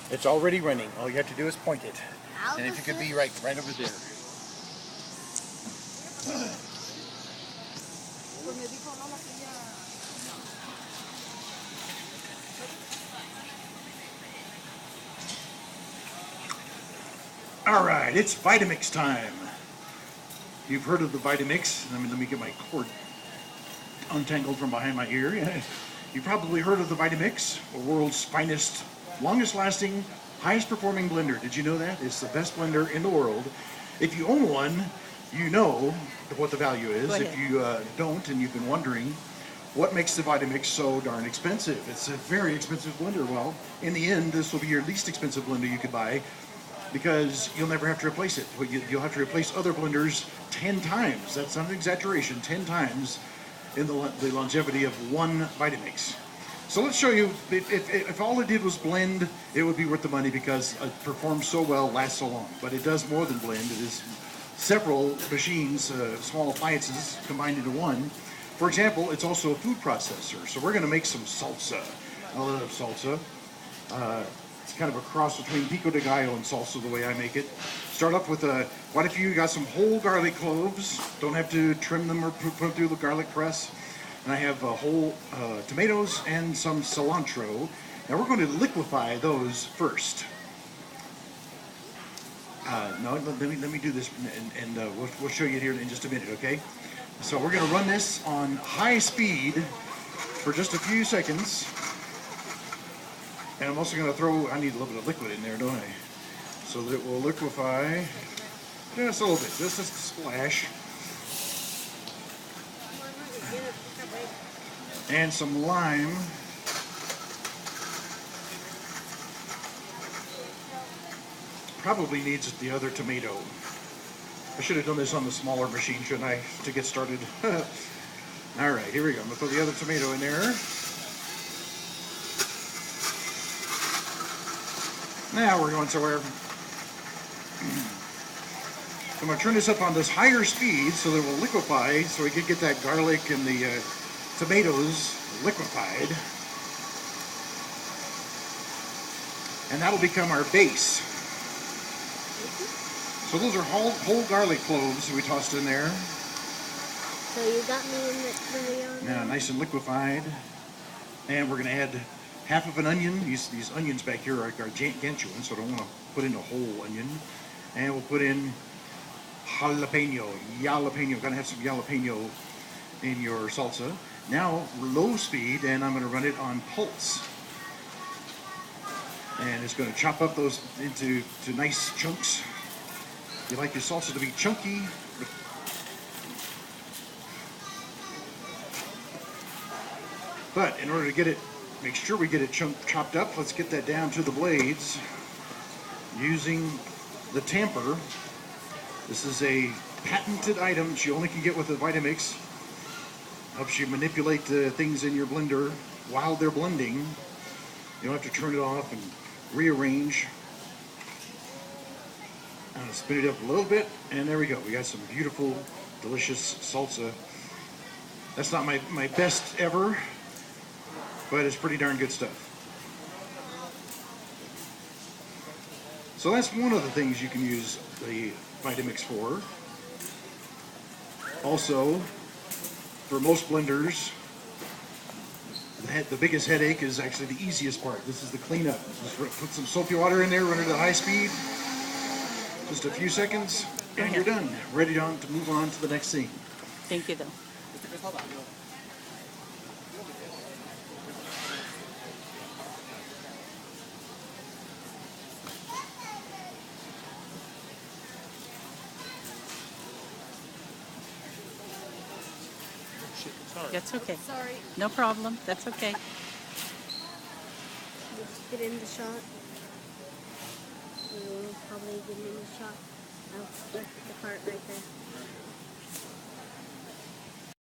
It's already running. All you have to do is point it. I'll And if you just could be right over there. All right, it's Vitamix time. You've heard of the Vitamix. Let me get my cord untangled from behind my ear. You probably heard of the Vitamix, the world's finest, longest lasting, highest performing blender. Did you know that? It's the best blender in the world. If you own one, you know what the value is. If you don't and you've been wondering, what makes the Vitamix so darn expensive? It's a very expensive blender. Well, in the end, this will be your least expensive blender you could buy because you'll never have to replace it. You'll have to replace other blenders 10 times. That's not an exaggeration, 10 times in the longevity of one Vitamix. So let's show you, if all it did was blend, it would be worth the money because it performs so well, lasts so long. But it does more than blend. It is several machines, small appliances combined into one. For example, it's also a food processor. So we're going to make some salsa. I love salsa. It's kind of a cross between pico de gallo and salsa the way I make it. Start off with quite a few. You got some whole garlic cloves. Don't have to trim them or put them through the garlic press. And I have whole tomatoes and some cilantro. Now we're going to liquefy those first. No, let me do this, and we'll show you here in just a minute, okay? So we're going to run this on high speed for just a few seconds. And I'm also going to throw, I need a little bit of liquid in there, don't I? So that it will liquefy just a little bit, just a splash. And some lime. Probably needs the other tomato. I should have done this on the smaller machine, shouldn't I, to get started? All right, here we go. I'm going to throw the other tomato in there. Now we're going somewhere. I'm going to turn this up on this higher speed so that it will liquefy, so we can get that garlic and the tomatoes liquefied. And that'll become our base. So those are whole garlic cloves we tossed in there. So you got me in the video. Now nice and liquefied. And we're going to add half of an onion. These onions back here are gargantuan, so I don't want to put in a whole onion. And we'll put in jalapeno. Got to have some jalapeno in your salsa. Now low speed, and I'm going to run it on pulse. And it's going to chop up those into nice chunks. You like your salsa to be chunky. But in order to get it, make sure we get it chopped up, let's get that down to the blades using the tamper. This is a patented item that you only can get with a Vitamix. Helps you manipulate the things in your blender while they're blending. You don't have to turn it off and rearrange. Spin it up a little bit, and there we go. We got some beautiful, delicious salsa. That's not my best ever, but it's pretty darn good stuff. So that's one of the things you can use the Vitamix for. Also, for most blenders, the biggest headache is actually the easiest part. This is the cleanup. Just put some soapy water in there, run it at high speed. Just a few seconds, and you're done. Ready to move on to the next scene. Thank you, though. That's okay. Sorry. No problem. That's okay. Just get in the shot. We'll probably get in the shot. I'll flip the part right there.